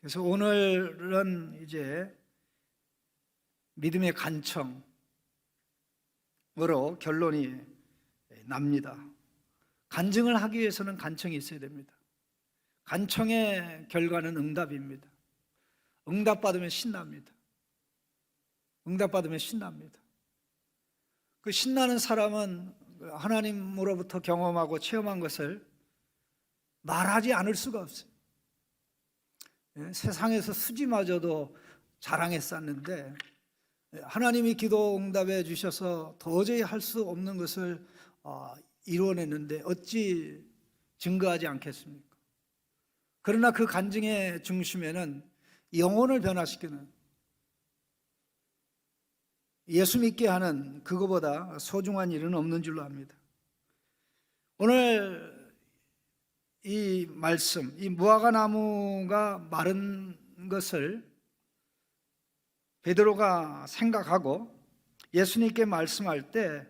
그래서 오늘은 이제 믿음의 간청으로 결론이 납니다. 간증을 하기 위해서는 간청이 있어야 됩니다. 간청의 결과는 응답입니다. 응답받으면 신납니다. 응답받으면 신납니다. 그 신나는 사람은 하나님으로부터 경험하고 체험한 것을 말하지 않을 수가 없어요. 세상에서 수지마저도 자랑했었는데 하나님이 기도 응답해 주셔서 도저히 할 수 없는 것을 이루어냈는데 어찌 증거하지 않겠습니까? 그러나 그 간증의 중심에는 영혼을 변화시키는, 예수 믿게 하는 그거보다 소중한 일은 없는 줄로 압니다. 오늘 이 말씀, 이 무화과 나무가 마른 것을 베드로가 생각하고 예수님께 말씀할 때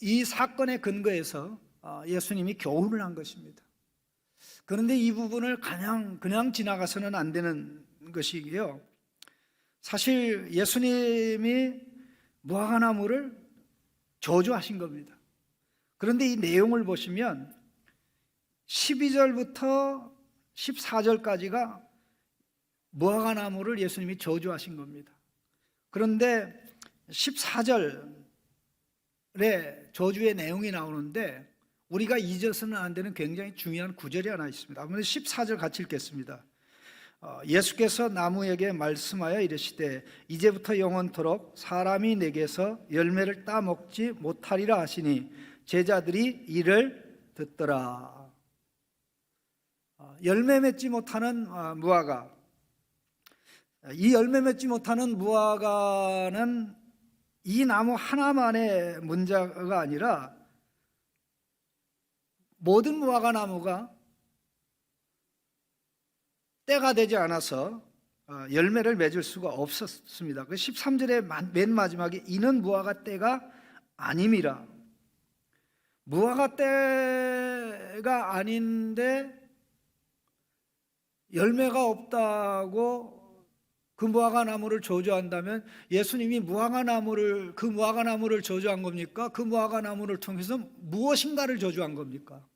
이 사건의 근거에서 예수님이 교훈을 한 것입니다. 그런데 이 부분을 그냥 지나가서는 안 되는 것이고요. 사실 예수님이 무화과 나무를 저주하신 겁니다. 그런데 이 내용을 보시면 12절부터 14절까지가 무화과 나무를 예수님이 저주하신 겁니다. 그런데 14절에 저주의 내용이 나오는데 우리가 잊어서는 안 되는 굉장히 중요한 구절이 하나 있습니다. 아무래도 14절 같이 읽겠습니다. 예수께서 나무에게 말씀하여 이르시되 이제부터 영원토록 사람이 내게서 열매를 따먹지 못하리라 하시니 제자들이 이를 듣더라. 열매 맺지 못하는 무화과, 이 열매 맺지 못하는 무화과는 이 나무 하나만의 문제가 아니라 모든 무화과 나무가 때가 되지 않아서 열매를 맺을 수가 없었습니다. 그 13절의 맨 마지막에 이는 무화과 때가 아님이라. 무화과 때가 아닌데 열매가 없다고 그 무화과 나무를 저주한다면 예수님이 그 무화과 나무를 저주한 겁니까? 그 무화과 나무를 통해서 무엇인가를 저주한 겁니까?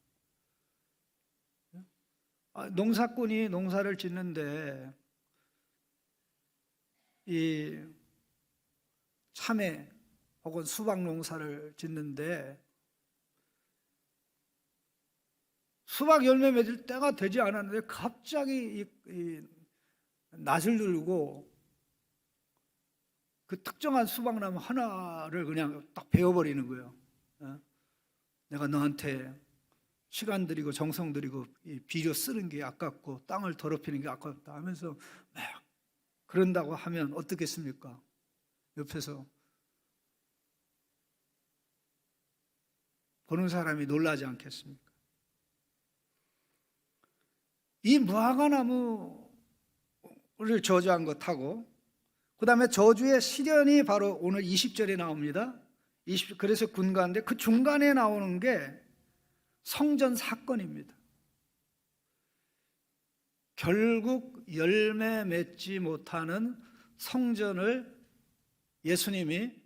농사꾼이 농사를 짓는데 이 참외 혹은 수박 농사를 짓는데 수박 열매 맺을 때가 되지 않았는데 갑자기 이 낯을 들고 그 특정한 수박나무 하나를 그냥 딱 베어버리는 거예요. 내가 너한테 시간 들이고 정성 들이고 비료 쓰는 게 아깝고 땅을 더럽히는 게 아깝다 하면서 막 그런다고 하면 어떻겠습니까? 옆에서 보는 사람이 놀라지 않겠습니까? 이 무화과 나무를 저주한 것하고 그 다음에 저주의 시련이 바로 오늘 20절에 나옵니다. 그래서 군가인데 그 중간에 나오는 게 성전 사건입니다. 결국 열매 맺지 못하는 성전을 예수님이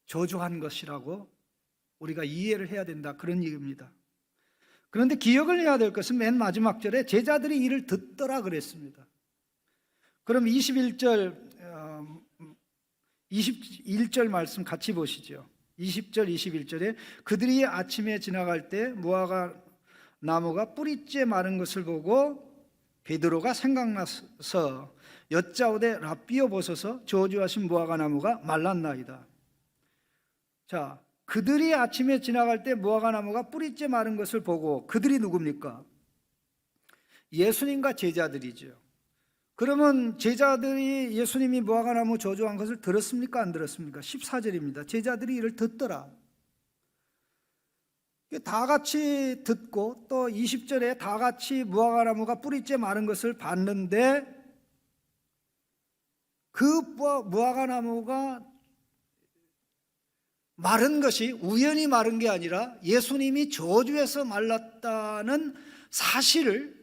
저주한 것이라고 우리가 이해를 해야 된다, 그런 얘기입니다. 그런데 기억을 해야 될 것은 맨 마지막 절에 제자들이 이를 듣더라 그랬습니다. 그럼 21절 말씀 같이 보시죠. 20절 21절에 그들이 아침에 지나갈 때 무화과 나무가 뿌리째 마른 것을 보고 베드로가 생각나서 여짜오되 랍비여 보소서 저주하신 무화과 나무가 말랐나이다. 자, 그들이 아침에 지나갈 때 무화과 나무가 뿌리째 마른 것을 보고, 그들이 누굽니까? 예수님과 제자들이죠. 그러면 제자들이 예수님이 무화과 나무 저주한 것을 들었습니까? 안 들었습니까? 14절입니다. 제자들이 이를 듣더라. 다 같이 듣고 또 20절에 다 같이 무화과 나무가 뿌리째 마른 것을 봤는데 그 무화과 나무가 마른 것이 우연히 마른 게 아니라 예수님이 저주해서 말랐다는 사실을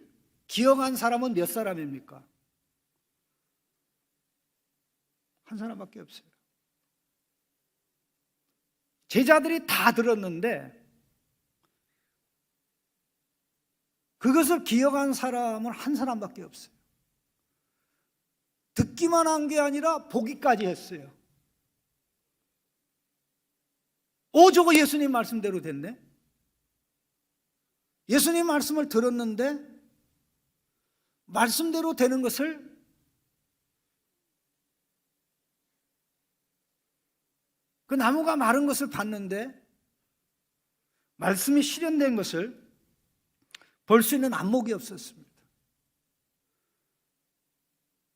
기억한 사람은 몇 사람입니까? 한 사람밖에 없어요. 제자들이 다 들었는데 그것을 기억한 사람은 한 사람밖에 없어요. 듣기만 한 게 아니라 보기까지 했어요. 저거 예수님 말씀대로 됐네? 예수님 말씀을 들었는데 말씀대로 되는 것을 그 나무가 마른 것을 봤는데 말씀이 실현된 것을 볼 수 있는 안목이 없었습니다.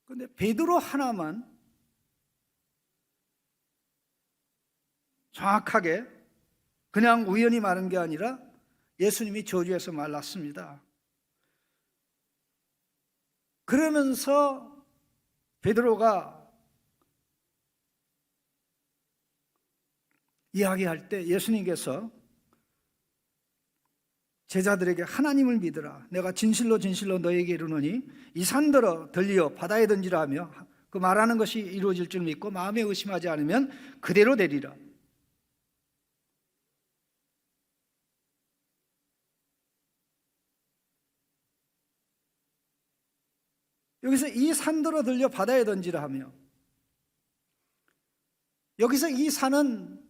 그런데 베드로 하나만 정확하게 그냥 우연히 마른 게 아니라 예수님이 저주해서 말랐습니다. 그러면서 베드로가 이야기할 때 예수님께서 제자들에게 하나님을 믿으라. 내가 진실로 진실로 너에게 이르노니 이 산더러 들리어 바다에 던지라 하며 그 말하는 것이 이루어질 줄 믿고 마음에 의심하지 않으면 그대로 되리라. 여기서 이 산더러 들려 바다에 던지라 하며, 여기서 이 산은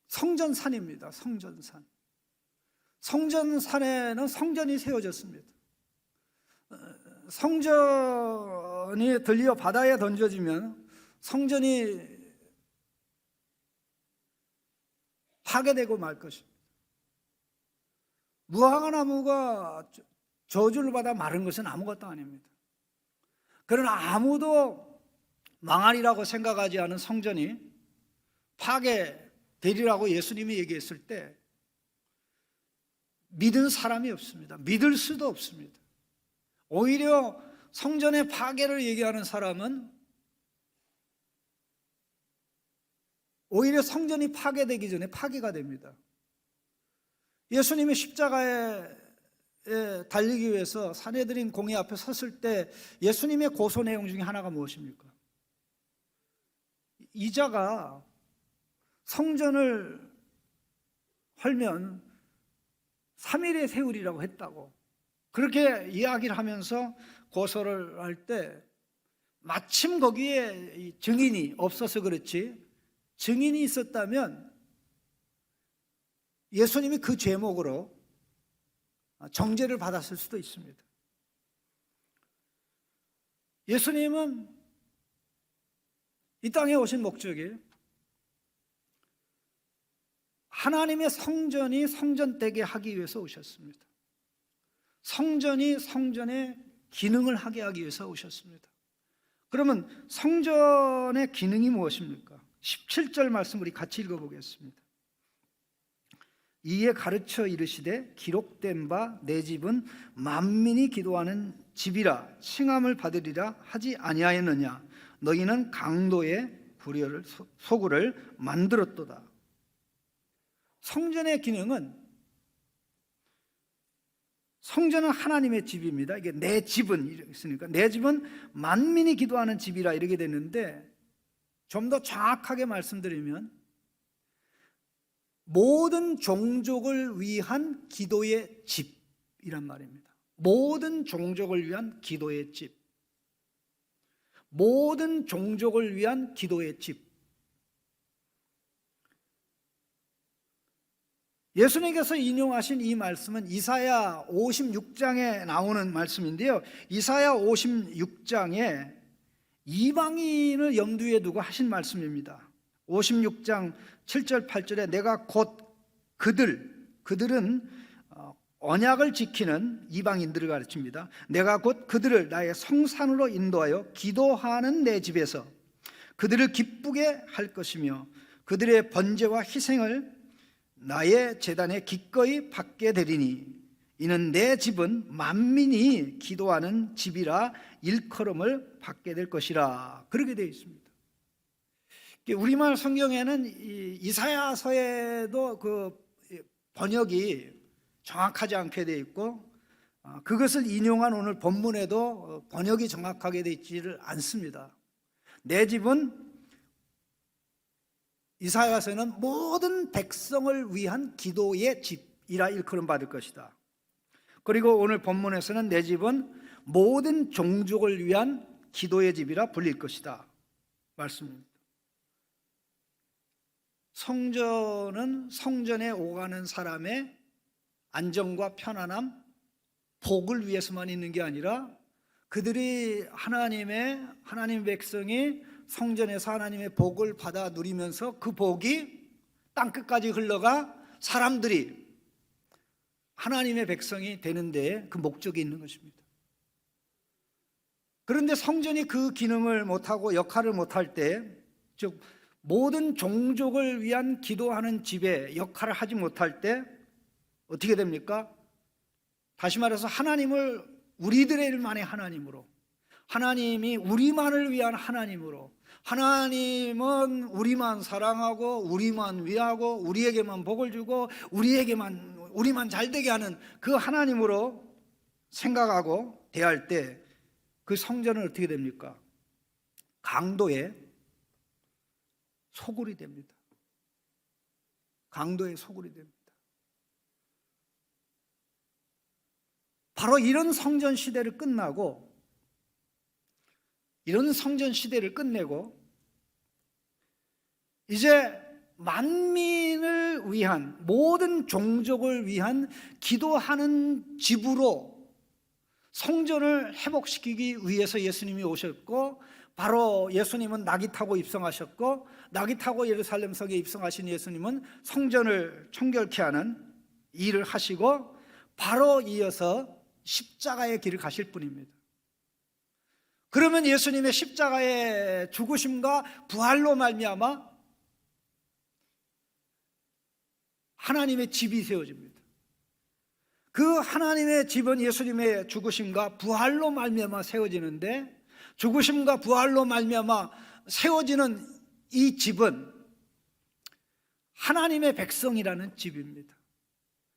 성전산입니다. 성전산. 성전산에는 성전이 세워졌습니다. 성전이 들려 바다에 던져지면 성전이 파괴되고 말 것입니다. 무화과나무가 저주를 받아 마른 것은 아무것도 아닙니다. 그러나 아무도 망하리라고 생각하지 않은 성전이 파괴되리라고 예수님이 얘기했을 때 믿은 사람이 없습니다. 믿을 수도 없습니다. 오히려 성전의 파괴를 얘기하는 사람은 오히려 성전이 파괴되기 전에 파괴가 됩니다. 예수님이 십자가에 달리기 위해서 산헤드린 공회 앞에 섰을 때 예수님의 고소 내용 중에 하나가 무엇입니까? 이자가 성전을 헐면 3일에 세우리라고 했다고 그렇게 이야기를 하면서 고소를 할 때 마침 거기에 증인이 없어서 그렇지 증인이 있었다면 예수님이 그 죄목으로 정죄를 받았을 수도 있습니다. 예수님은 이 땅에 오신 목적이 하나님의 성전이 성전되게 하기 위해서 오셨습니다. 성전이 성전의 기능을 하게 하기 위해서 오셨습니다. 그러면 성전의 기능이 무엇입니까? 17절 말씀 우리 같이 읽어보겠습니다. 이에 가르쳐 이르시되 기록된 바 내 집은 만민이 기도하는 집이라 칭함을 받으리라 하지 아니하였느냐. 너희는 강도의 소굴을 만들었도다. 성전의 기능은 성전은 하나님의 집입니다. 이게 내 집은 있으니까 내 집은 만민이 기도하는 집이라 이렇게 되는데 좀 더 정확하게 말씀드리면 모든 종족을 위한 기도의 집이란 말입니다. 모든 종족을 위한 기도의 집. 모든 종족을 위한 기도의 집. 예수님께서 인용하신 이 말씀은 이사야 56장에 나오는 말씀인데요. 이사야 56장에 이방인을 염두에 두고 하신 말씀입니다. 56장 7절 8절에 내가 곧 그들은 언약을 지키는 이방인들을 가르칩니다. 내가 곧 그들을 나의 성산으로 인도하여 기도하는 내 집에서 그들을 기쁘게 할 것이며 그들의 번제와 희생을 나의 제단에 기꺼이 받게 되리니 이는 내 집은 만민이 기도하는 집이라 일컬음을 받게 될 것이라. 그렇게 되어 있습니다. 우리말 성경에는 이사야서에도 그 번역이 정확하지 않게 되어 있고 그것을 인용한 오늘 본문에도 번역이 정확하게 되어 있지를 않습니다. 내 집은 이사야서는 모든 백성을 위한 기도의 집이라 일컬음 받을 것이다. 그리고 오늘 본문에서는 내 집은 모든 종족을 위한 기도의 집이라 불릴 것이다 말씀입니다. 성전은 성전에 오가는 사람의 안정과 편안함, 복을 위해서만 있는 게 아니라 그들이 하나님 백성이 성전에서 하나님의 복을 받아 누리면서 그 복이 땅끝까지 흘러가 사람들이 하나님의 백성이 되는 데에 그 목적이 있는 것입니다. 그런데 성전이 그 기능을 못하고 역할을 못할 때, 즉 모든 종족을 위한 기도하는 집의 역할을 하지 못할 때 어떻게 됩니까? 다시 말해서 하나님을 우리들만의 하나님으로, 하나님이 우리만을 위한 하나님으로, 하나님은 우리만 사랑하고 우리만 위하고 우리에게만 복을 주고 우리만 잘되게 하는 그 하나님으로 생각하고 대할 때 그 성전은 어떻게 됩니까? 강도의 소굴이 됩니다. 강도의 소굴이 됩니다. 바로 이런 성전 시대를 끝내고 이제 만민을 위한, 모든 종족을 위한 기도하는 집으로 성전을 회복시키기 위해서 예수님이 오셨고, 바로 예수님은 낙이 타고 입성하셨고, 낙이 타고 예루살렘 성에 입성하신 예수님은 성전을 청결케 하는 일을 하시고 바로 이어서 십자가의 길을 가실 분입니다. 그러면 예수님의 십자가의 죽으심과 부활로 말미암아 하나님의 집이 세워집니다. 그 하나님의 집은 예수님의 죽으심과 부활로 말미암아 세워지는데, 죽으심과 부활로 말미암아 세워지는 이 집은 하나님의 백성이라는 집입니다.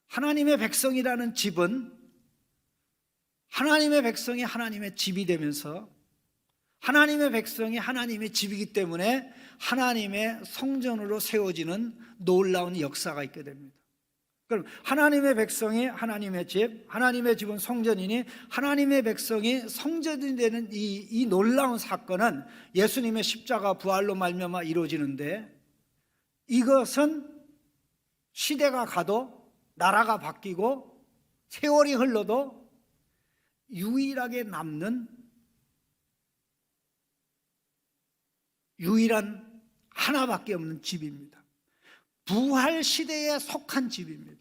하나님의 백성이라는 집은 하나님의 백성이 하나님의 집이 되면서, 하나님의 백성이 하나님의 집이기 때문에 하나님의 성전으로 세워지는 놀라운 역사가 있게 됩니다. 그럼 하나님의 백성이 하나님의 집, 하나님의 집은 성전이니 하나님의 백성이 성전이 되는 이 놀라운 사건은 예수님의 십자가 부활로 말미암아 이루어지는데, 이것은 시대가 가도 나라가 바뀌고 세월이 흘러도 유일하게 남는 유일한 하나밖에 없는 집입니다. 부활 시대에 속한 집입니다.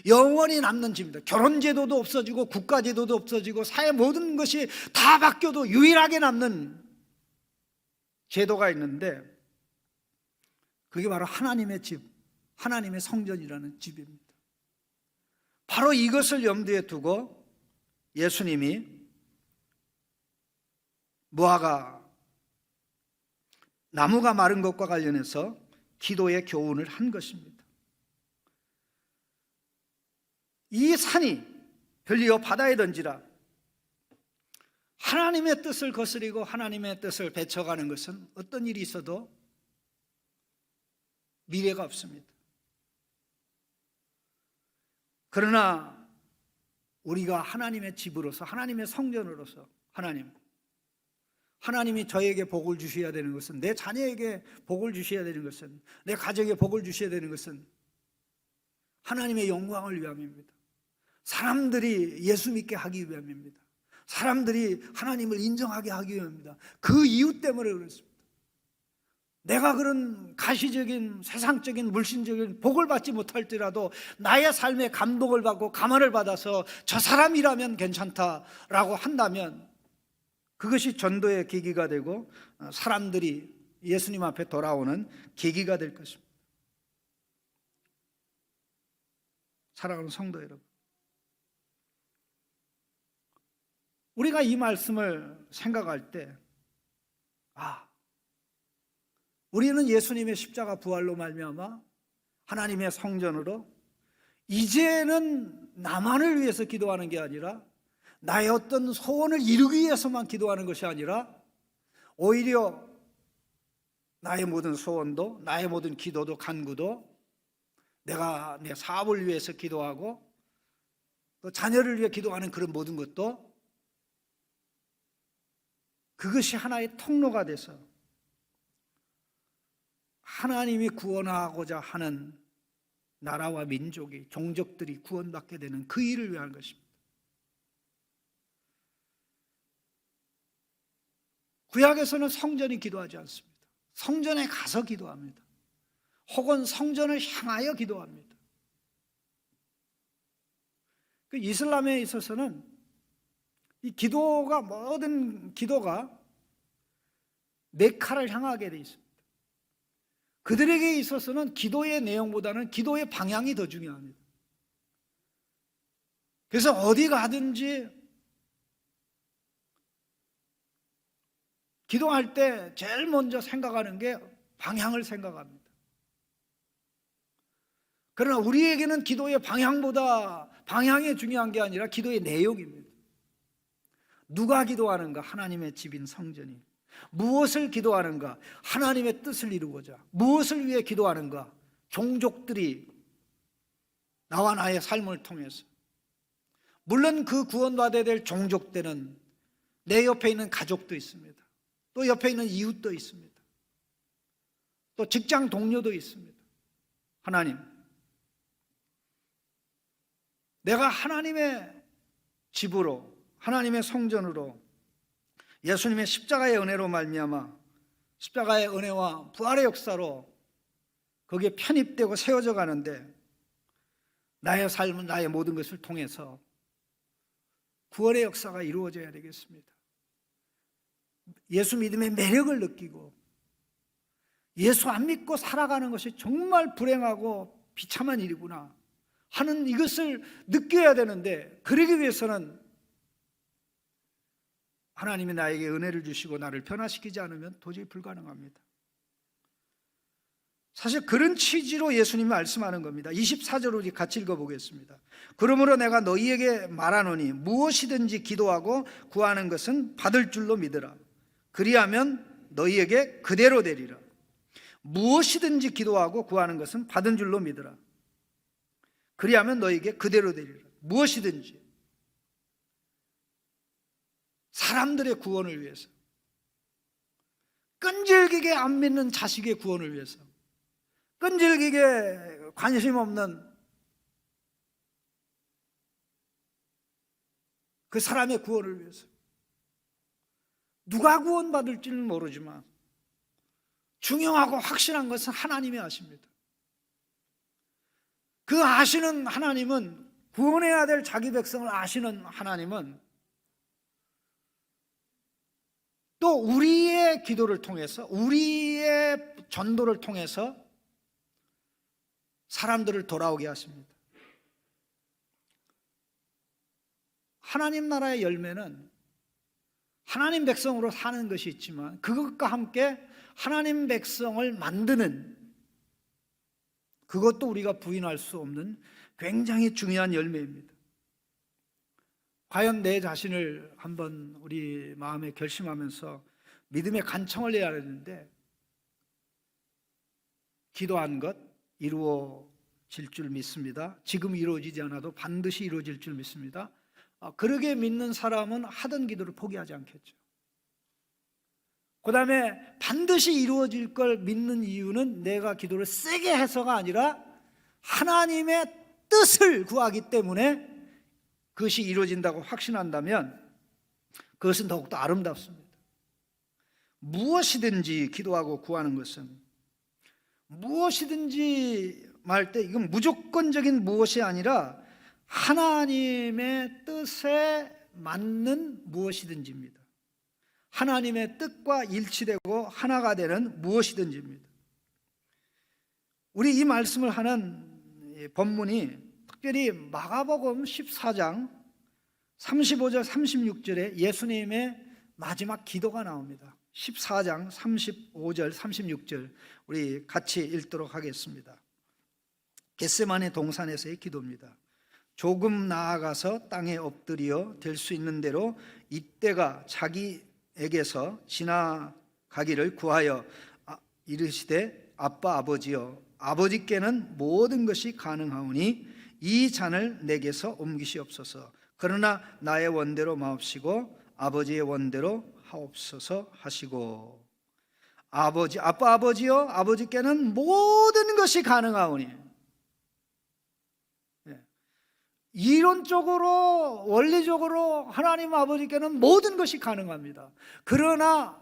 영원히 남는 집입니다. 결혼제도도 없어지고 국가제도도 없어지고 사회 모든 것이 다 바뀌어도 유일하게 남는 제도가 있는데, 그게 바로 하나님의 집, 하나님의 성전이라는 집입니다. 바로 이것을 염두에 두고 예수님이 무화과 나무가 마른 것과 관련해서 기도의 교훈을 한 것입니다. 이 산이 들리어 바다에 던지라. 하나님의 뜻을 거스리고 하나님의 뜻을 배쳐가는 것은 어떤 일이 있어도 미래가 없습니다. 그러나 우리가 하나님의 집으로서, 하나님의 성전으로서, 하나님이 저에게 복을 주셔야 되는 것은, 내 자녀에게 복을 주셔야 되는 것은, 내 가족에 복을 주셔야 되는 것은 하나님의 영광을 위함입니다. 사람들이 예수 믿게 하기 위함입니다. 사람들이 하나님을 인정하게 하기 위함입니다. 그 이유 때문에 그렇습니다. 내가 그런 가시적인 세상적인 물신적인 복을 받지 못할지라도 나의 삶에 감동을 받고 감화를 받아서 저 사람이라면 괜찮다라고 한다면 그것이 전도의 계기가 되고 사람들이 예수님 앞에 돌아오는 계기가 될 것입니다. 사랑하는 성도 여러분, 우리가 이 말씀을 생각할 때, 우리는 예수님의 십자가 부활로 말미암아 하나님의 성전으로 이제는 나만을 위해서 기도하는 게 아니라 나의 어떤 소원을 이루기 위해서만 기도하는 것이 아니라 오히려 나의 모든 소원도, 나의 모든 기도도, 간구도, 내가 내 사업을 위해서 기도하고 또 자녀를 위해 기도하는 그런 모든 것도 그것이 하나의 통로가 돼서 하나님이 구원하고자 하는 나라와 민족이, 종족들이 구원받게 되는 그 일을 위한 것입니다. 구약에서는 성전이 기도하지 않습니다. 성전에 가서 기도합니다. 혹은 성전을 향하여 기도합니다. 그 이슬람에 있어서는 이 기도가, 모든 기도가 메카를 향하게 되어 있습니다. 그들에게 있어서는 기도의 내용보다는 기도의 방향이 더 중요합니다. 그래서 어디 가든지 기도할 때 제일 먼저 생각하는 게 방향을 생각합니다. 그러나 우리에게는 기도의 방향보다, 방향이 중요한 게 아니라 기도의 내용입니다. 누가 기도하는가? 하나님의 집인 성전이. 무엇을 기도하는가? 하나님의 뜻을 이루고자. 무엇을 위해 기도하는가? 종족들이 나와 나의 삶을 통해서. 물론 그 구원받아야 될 종족들은 내 옆에 있는 가족도 있습니다. 또 옆에 있는 이웃도 있습니다. 또 직장 동료도 있습니다. 하나님, 내가 하나님의 집으로, 하나님의 성전으로, 예수님의 십자가의 은혜로 말미암아, 십자가의 은혜와 부활의 역사로 거기에 편입되고 세워져 가는데, 나의 삶은, 나의 모든 것을 통해서 구원의 역사가 이루어져야 되겠습니다. 예수 믿음의 매력을 느끼고, 예수 안 믿고 살아가는 것이 정말 불행하고 비참한 일이구나 하는 이것을 느껴야 되는데, 그러기 위해서는 하나님이 나에게 은혜를 주시고 나를 변화시키지 않으면 도저히 불가능합니다. 사실 그런 취지로 예수님이 말씀하는 겁니다. 24절 우리 같이 읽어보겠습니다. 그러므로 내가 너희에게 말하노니 무엇이든지 기도하고 구하는 것은 받을 줄로 믿으라. 그리하면 너희에게 그대로 되리라. 무엇이든지 기도하고 구하는 것은 받은 줄로 믿으라. 그리하면 너희에게 그대로 되리라. 무엇이든지. 사람들의 구원을 위해서, 끈질기게 안 믿는 자식의 구원을 위해서, 끈질기게 관심 없는 그 사람의 구원을 위해서. 누가 구원받을지는 모르지만 중요하고 확실한 것은 하나님이 아십니다. 그 아시는 하나님은, 구원해야 될 자기 백성을 아시는 하나님은 또 우리의 기도를 통해서, 우리의 전도를 통해서 사람들을 돌아오게 하십니다. 하나님 나라의 열매는 하나님 백성으로 사는 것이 있지만, 그것과 함께 하나님 백성을 만드는, 그것도 우리가 부인할 수 없는 굉장히 중요한 열매입니다. 과연 내 자신을 한번 우리 마음에 결심하면서 믿음의 간청을 해야 하는데, 기도한 것 이루어질 줄 믿습니다. 지금 이루어지지 않아도 반드시 이루어질 줄 믿습니다. 그러게 믿는 사람은 하던 기도를 포기하지 않겠죠. 그 다음에 반드시 이루어질 걸 믿는 이유는 내가 기도를 세게 해서가 아니라 하나님의 뜻을 구하기 때문에 그것이 이루어진다고 확신한다면 그것은 더욱더 아름답습니다. 무엇이든지 기도하고 구하는 것은, 무엇이든지 말 때 이건 무조건적인 무엇이 아니라 하나님의 뜻에 맞는 무엇이든지입니다. 하나님의 뜻과 일치되고 하나가 되는 무엇이든지입니다. 우리 이 말씀을 하는 본문이 특별히 마가복음 14장 35절 36절에 예수님의 마지막 기도가 나옵니다. 14장 35절 36절 우리 같이 읽도록 하겠습니다. 겟세마네 동산에서의 기도입니다. 조금 나아가서 땅에 엎드려 될 수 있는 대로 이때가 자기에게서 지나가기를 구하여 이르시되 아빠 아버지여 아버지께는 모든 것이 가능하오니 이 잔을 내게서 옮기시옵소서. 그러나 나의 원대로 마옵시고 아버지의 원대로 하옵소서 하시고. 아빠 아버지여 아버지께는 모든 것이 가능하오니. 이론적으로 원리적으로 하나님 아버지께는 모든 것이 가능합니다. 그러나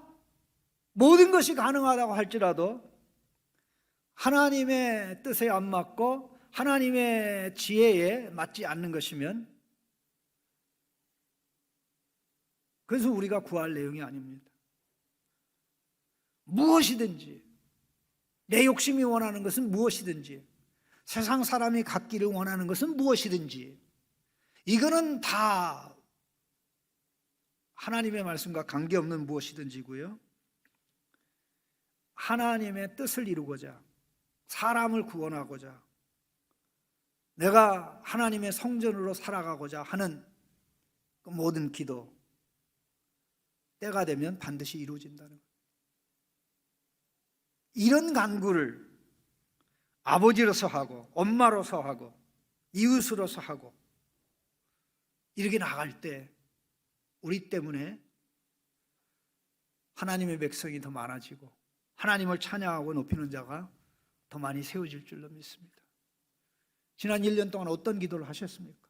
모든 것이 가능하다고 할지라도 하나님의 뜻에 안 맞고 하나님의 지혜에 맞지 않는 것이면 그래서 우리가 구할 내용이 아닙니다. 무엇이든지 내 욕심이 원하는 것은 무엇이든지 세상 사람이 갖기를 원하는 것은 무엇이든지 이거는 다 하나님의 말씀과 관계없는 무엇이든지고요. 하나님의 뜻을 이루고자 사람을 구원하고자 내가 하나님의 성전으로 살아가고자 하는 그 모든 기도 때가 되면 반드시 이루어진다는 거예요. 이런 간구를 아버지로서 하고 엄마로서 하고 이웃으로서 하고 이렇게 나갈 때 우리 때문에 하나님의 백성이 더 많아지고 하나님을 찬양하고 높이는 자가 더 많이 세워질 줄로 믿습니다. 지난 1년 동안 어떤 기도를 하셨습니까?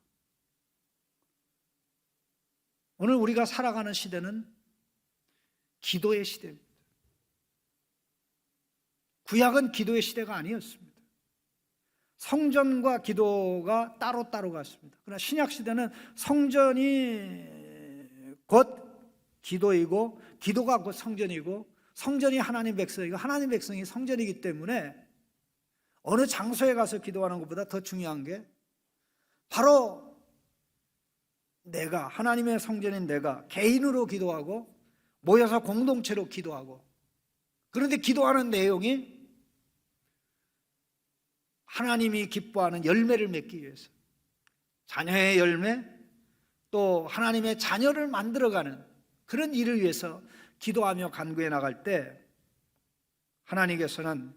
오늘 우리가 살아가는 시대는 기도의 시대입니다. 구약은 기도의 시대가 아니었습니다. 성전과 기도가 따로따로 갔습니다. 그러나 신약 시대는 성전이 곧 기도이고 기도가 곧 성전이고 성전이 하나님 백성이고 하나님 백성이 성전이기 때문에 어느 장소에 가서 기도하는 것보다 더 중요한 게 바로 내가 하나님의 성전인 내가 개인으로 기도하고 모여서 공동체로 기도하고 그런데 기도하는 내용이 하나님이 기뻐하는 열매를 맺기 위해서 자녀의 열매 또 하나님의 자녀를 만들어가는 그런 일을 위해서 기도하며 간구해 나갈 때 하나님께서는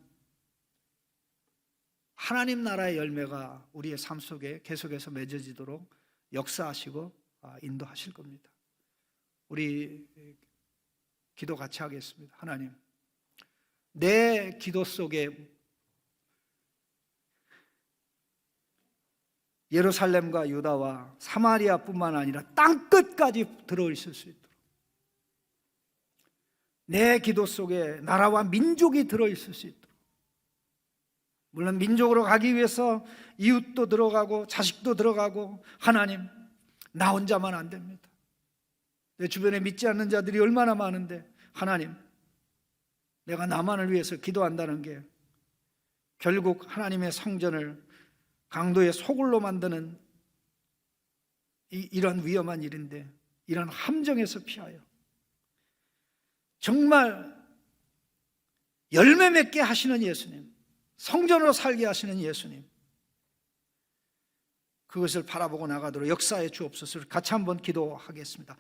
하나님 나라의 열매가 우리의 삶 속에 계속해서 맺어지도록 역사하시고 인도하실 겁니다. 우리 기도 같이 하겠습니다. 하나님, 내 기도 속에 예루살렘과 유다와 사마리아뿐만 아니라 땅끝까지 들어있을 수 있도록 내 기도 속에 나라와 민족이 들어있을 수 있도록 물론 민족으로 가기 위해서 이웃도 들어가고 자식도 들어가고 하나님 나 혼자만 안 됩니다. 내 주변에 믿지 않는 자들이 얼마나 많은데 하나님 내가 나만을 위해서 기도한다는 게 결국 하나님의 성전을 강도의 소굴로 만드는 이런 위험한 일인데 이런 함정에서 피하여 정말 열매 맺게 하시는 예수님, 성전으로 살게 하시는 예수님, 그것을 바라보고 나가도록 역사해 주옵소서. 같이 한번 기도하겠습니다.